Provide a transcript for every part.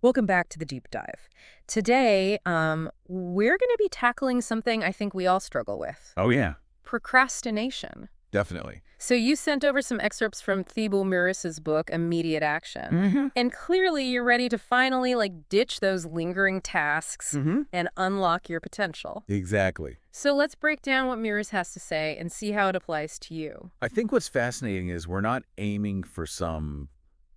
Welcome back to the deep dive. Today, we're going to be tackling something I think we all struggle with: Oh, yeah, procrastination. definitely. So you sent over some excerpts from Thibaut Meurisse's book, Immediate Action. Mm-hmm. And clearly you're ready to finally, ditch those lingering tasks Mm-hmm. and unlock your potential. Exactly. So let's break down what Meurisse has to say and see how it applies to you. I think what's fascinating is we're not aiming for some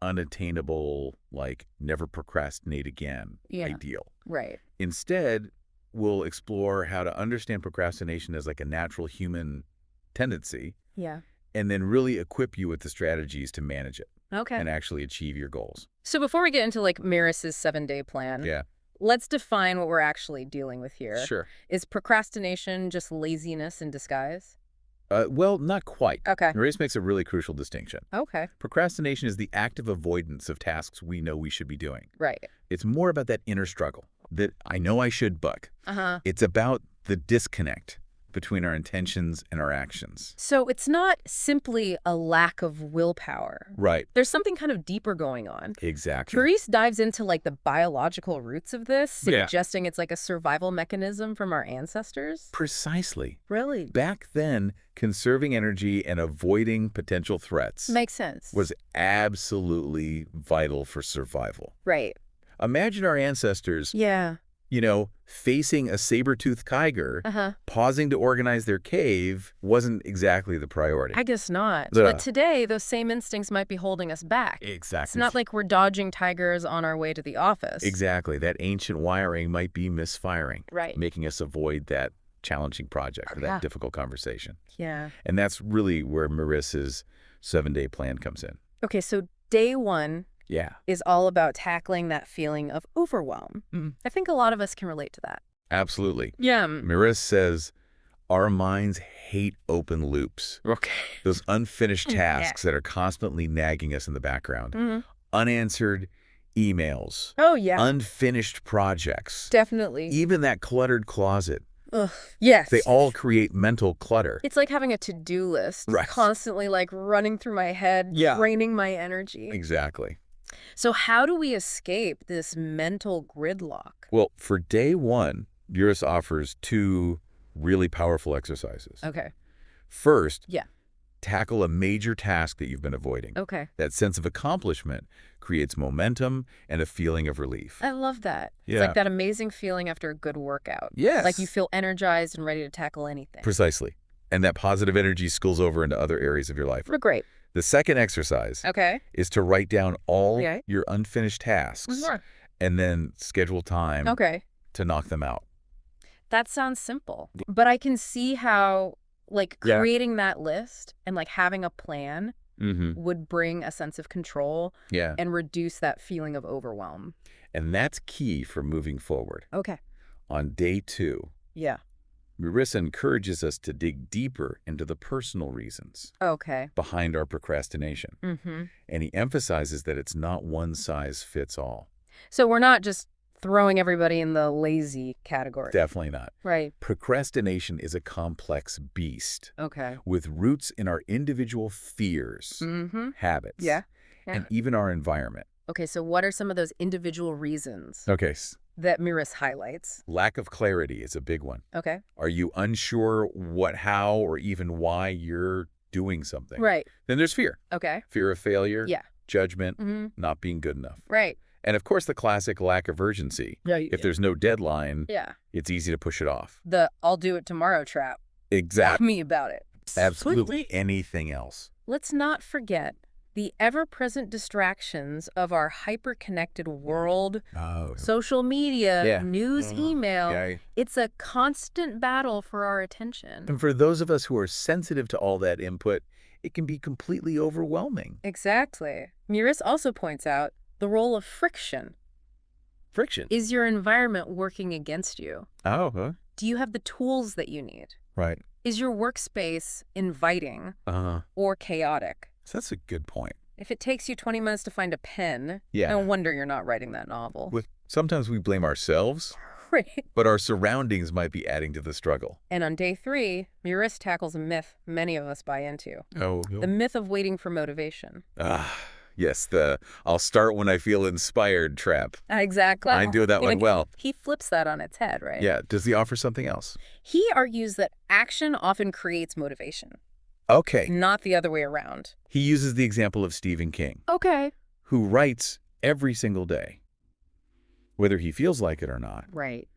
unattainable, never procrastinate again ideal. Right. Instead, we'll explore how to understand procrastination as a natural human tendency Yeah. and then really equip you with the strategies to manage it Okay. and actually achieve your goals. So before we get into, Meurisse's 7-day plan, Yeah, let's define what we're actually dealing with here. sure. Is procrastination just laziness in disguise? Well, not quite. Okay. Maurice makes a really crucial distinction. Okay. Procrastination is the active avoidance of tasks we know we should be doing. Right. It's more about that inner struggle that I know I should, but Uh-huh. it's about the disconnect between our intentions and our actions. So it's not simply a lack of willpower. Right. There's something kind of deeper going on. Exactly. Meurisse dives into the biological roots of this, Yeah. suggesting it's a survival mechanism from our ancestors. Precisely. Really? Back then, conserving energy and avoiding potential threats Makes sense. was absolutely vital for survival. Right. Imagine our ancestors, Yeah. facing a saber-toothed tiger. Uh-huh. Pausing to organize their cave wasn't exactly the priority. I guess not. Yeah. But today, those same instincts might be holding us back. Exactly. It's not like we're dodging tigers on our way to the office. Exactly. That ancient wiring might be misfiring, Right. making us avoid that challenging project or that Yeah. difficult conversation. Yeah. And that's really where Meurisse's 7-day plan comes in. Okay, so day one Yeah, is all about tackling that feeling of overwhelm. I think a lot of us can relate to that. absolutely. Yeah. Meurisse says our minds hate open loops, Okay. those unfinished Yeah. tasks that are constantly nagging us in the background. Hmm. Unanswered emails, Oh, yeah. unfinished projects, Definitely. even that cluttered closet. Ugh. Yes. They all create mental clutter. It's like having a to-do list. Right. Constantly running through my head, Yeah. draining my energy. Exactly. So how do we escape this mental gridlock? Well, for day one, Meurisse offers 2 really powerful exercises. Okay. First, Yeah. tackle a major task that you've been avoiding. Okay. That sense of accomplishment creates momentum and a feeling of relief. I love that. Yeah. It's like that amazing feeling after a good workout. Yes. Like you feel energized and ready to tackle anything. Precisely. And that positive energy spills over into other areas of your life. Great. The second exercise Okay. is to write down all Okay. your unfinished tasks Sure. and then schedule time Okay. to knock them out. That sounds simple. But I can see how Yeah. creating that list and having a plan Mm-hmm. would bring a sense of control Yeah. and reduce that feeling of overwhelm. And that's key for moving forward. Okay. On day 2, Yeah. Meurisse encourages us to dig deeper into the personal reasons Okay. behind our procrastination. Mm-hmm. And he emphasizes that it's not one size fits all. So we're not just throwing everybody in the lazy category. Definitely not. Right. Procrastination is a complex beast Okay. with roots in our individual fears, Mm-hmm. habits, Yeah. and even our environment. Okay, so what are some of those individual reasons Okay, that Meurisse highlights? lack of clarity is a big one. Okay. Are you unsure what, how, or even why you're doing something? Right. Then there's fear. Okay. Fear of failure, Yeah. judgment, Mm-hmm. not being good enough. Right. And of course, the classic lack of urgency. Yeah. If there's no deadline, Yeah. it's easy to push it off. The I'll do it tomorrow trap. Tell Exactly. me about it. Absolutely anything else. Let's not forget the ever-present distractions of our hyper-connected world, Oh. social media, Yeah. news, email. Yeah. It's a constant battle for our attention. And for those of us who are sensitive to all that input, it can be completely overwhelming. Exactly. Meurisse also points out the role of friction. Friction. Is your environment working against you? Oh, huh? Do you have the tools that you need? Right. Is your workspace inviting Uh-huh. or chaotic? So that's a good point. If it takes you 20 minutes to find a pen, Yeah. no wonder you're not writing that novel. Sometimes we blame ourselves, Right. but our surroundings might be adding to the struggle. And on day 3, Meurisse tackles a myth many of us buy into. Oh. The myth of waiting for motivation. Ah, Yes, the "I'll start when I feel inspired" trap. Exactly. I do that one well. He flips that on its head, right? Yeah. Does he offer something else? He argues that action often creates motivation, Okay. not the other way around. He uses the example of Stephen King, Okay. who writes every single day, whether he feels like it or not. Right.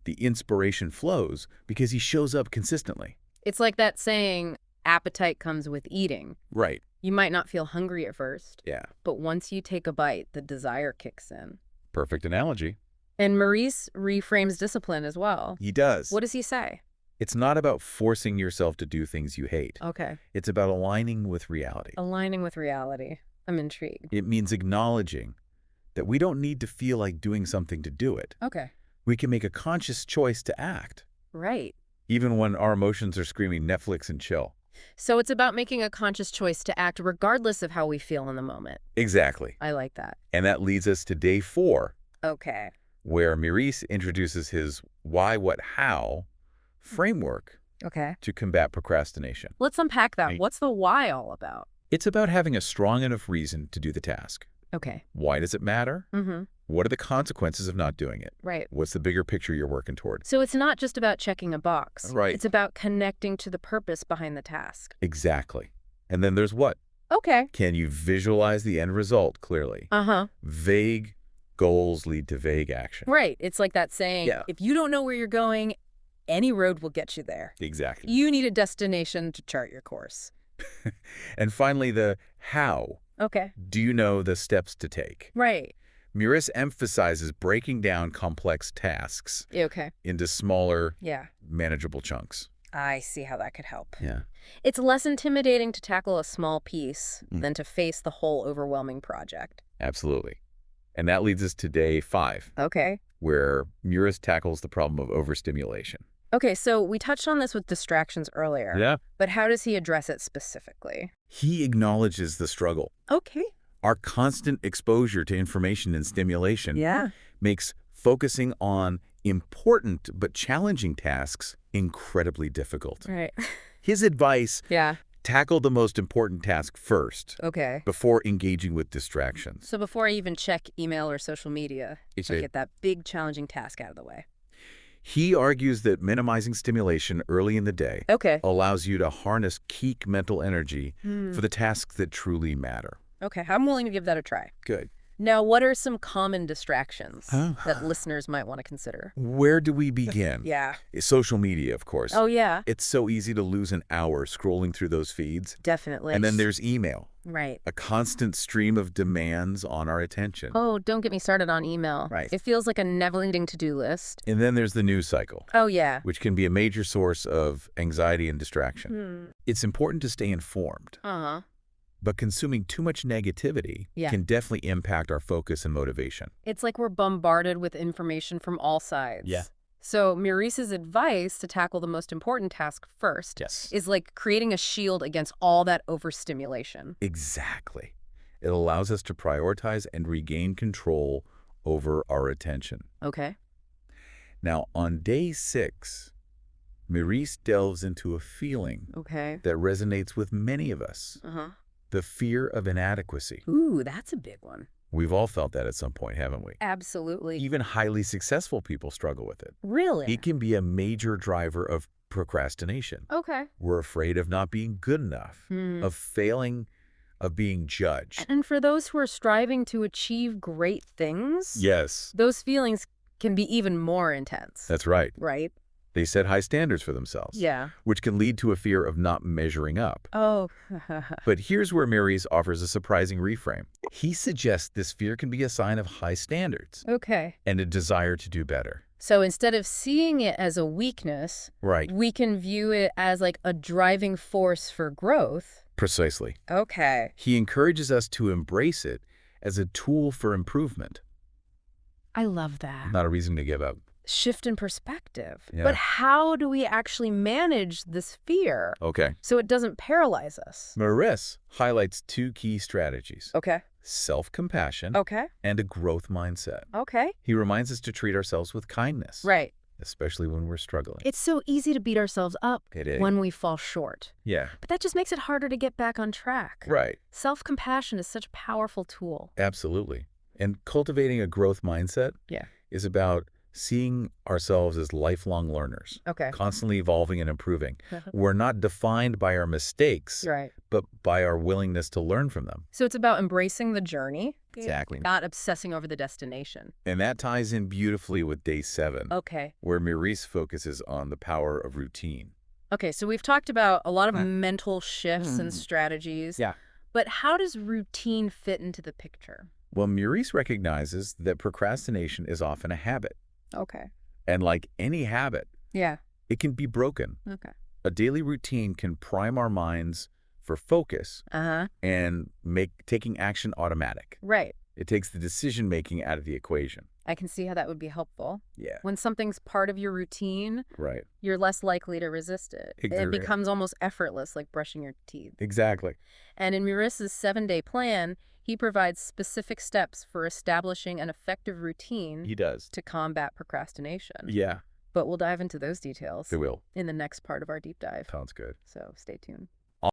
The inspiration flows because he shows up consistently. It's like that saying, appetite comes with eating. Right. You might not feel hungry at first, Yeah. but once you take a bite, the desire kicks in. Perfect analogy. And Meurisse reframes discipline as well. He does. What does he say? It's not about forcing yourself to do things you hate. Okay. It's about aligning with reality. Aligning with reality. I'm intrigued. It means acknowledging that we don't need to feel like doing something to do it. Okay. We can make a conscious choice to act, Right. even when our emotions are screaming Netflix and chill. So it's about making a conscious choice to act regardless of how we feel in the moment. Exactly. I like that. And that leads us to day 4, Okay. where Meurisse introduces his why, what, how framework Okay. to combat procrastination. Let's unpack that. Right. What's the why all about? It's about having a strong enough reason to do the task. Okay. Why does it matter? Mm-hmm. What are the consequences of not doing it? Right. What's the bigger picture you're working toward? So it's not just about checking a box. Right. It's about connecting to the purpose behind the task. Exactly. And then there's what? Okay. Can you visualize the end result clearly? Uh-huh. Vague goals lead to vague action. Right. It's like that saying, Yeah. if you don't know where you're going, any road will get you there. Exactly. You need a destination to chart your course. And finally, the how. Okay. Do you know the steps to take? Right. Meurisse emphasizes breaking down complex tasks Okay. into smaller, Yeah. manageable chunks. I see how that could help. Yeah. It's less intimidating to tackle a small piece Mm. than to face the whole overwhelming project. Absolutely. And that leads us to day 5, Okay. where Meurisse tackles the problem of overstimulation. Okay, so we touched on this with distractions earlier. Yeah. But how does he address it specifically? He acknowledges the struggle. Okay. Our constant exposure to information and stimulation Yeah. makes focusing on important but challenging tasks incredibly difficult. Right. His advice, Yeah. tackle the most important task first Okay. before engaging with distractions. So before I even check email or social media, It's I a- get that big challenging task out of the way. He argues that minimizing stimulation early in the day Okay. allows you to harness peak mental energy for the tasks that truly matter. Okay, I'm willing to give that a try. Good. Now, what are some common distractions Oh. that listeners might want to consider? Where do we begin? Yeah. Social media, of course. Oh, yeah. It's so easy to lose an hour scrolling through those feeds. Definitely. And then there's email, Right. a constant stream of demands on our attention. Oh, don't get me started on email. Right. It feels like a never-ending to-do list. And then there's the news cycle, Oh, yeah. which can be a major source of anxiety and distraction. Hmm. It's important to stay informed, Uh-huh. but consuming too much negativity Yeah. can definitely impact our focus and motivation. It's like we're bombarded with information from all sides. Yeah. So Meurisse's advice to tackle the most important task first Yes. is like creating a shield against all that overstimulation. Exactly. It allows us to prioritize and regain control over our attention. Okay. Now, on day 6, Meurisse delves into a feeling Okay. that resonates with many of us, Uh-huh. the fear of inadequacy. Ooh, that's a big one. We've all felt that at some point, haven't we? Absolutely. Even highly successful people struggle with it. Really? It can be a major driver of procrastination. Okay. We're afraid of not being good enough, Hmm. of failing, of being judged. And for those who are striving to achieve great things, Yes, those feelings can be even more intense. that's right. Right? They set high standards for themselves, Yeah. which can lead to a fear of not measuring up. Oh. But here's where Meurisse offers a surprising reframe. He suggests this fear can be a sign of high standards Okay. and a desire to do better. So instead of seeing it as a weakness, Right. we can view it as like a driving force for growth. Precisely. Okay. He encourages us to embrace it as a tool for improvement, I love that. not a reason to give up. Shift in perspective. Yeah. But how do we actually manage this fear Okay. so it doesn't paralyze us? Meurisse highlights 2 key strategies: Okay. self-compassion Okay. and a growth mindset. Okay. He reminds us to treat ourselves with kindness. Right. especially when we're struggling. It's so easy to beat ourselves up It is. when we fall short. Yeah, But that just makes it harder to get back on track. right. Self-compassion is such a powerful tool. Absolutely. And cultivating a growth mindset Yeah. is about seeing ourselves as lifelong learners, Okay. constantly evolving and improving. We're not defined by our mistakes, Right. but by our willingness to learn from them. So it's about embracing the journey, Exactly. not obsessing over the destination. And that ties in beautifully with day 7, Okay. where Meurisse focuses on the power of routine. Okay, so we've talked about a lot of mental shifts and strategies. Yeah. But how does routine fit into the picture? Well, Meurisse recognizes that procrastination is often a habit. Okay. And like any habit, Yeah. it can be broken. Okay. A daily routine can prime our minds for focus Uh-huh. and make taking action automatic. Right. It takes the decision-making out of the equation. I can see how that would be helpful. Yeah, When something's part of your routine, right. you're less likely to resist it. It Exactly. becomes almost effortless, like brushing your teeth. Exactly. And in Meurisse's 7-day plan, he provides specific steps for establishing an effective routine He does. to combat procrastination. Yeah, But we'll dive into those details they will. in the next part of our deep dive. Sounds good. So stay tuned.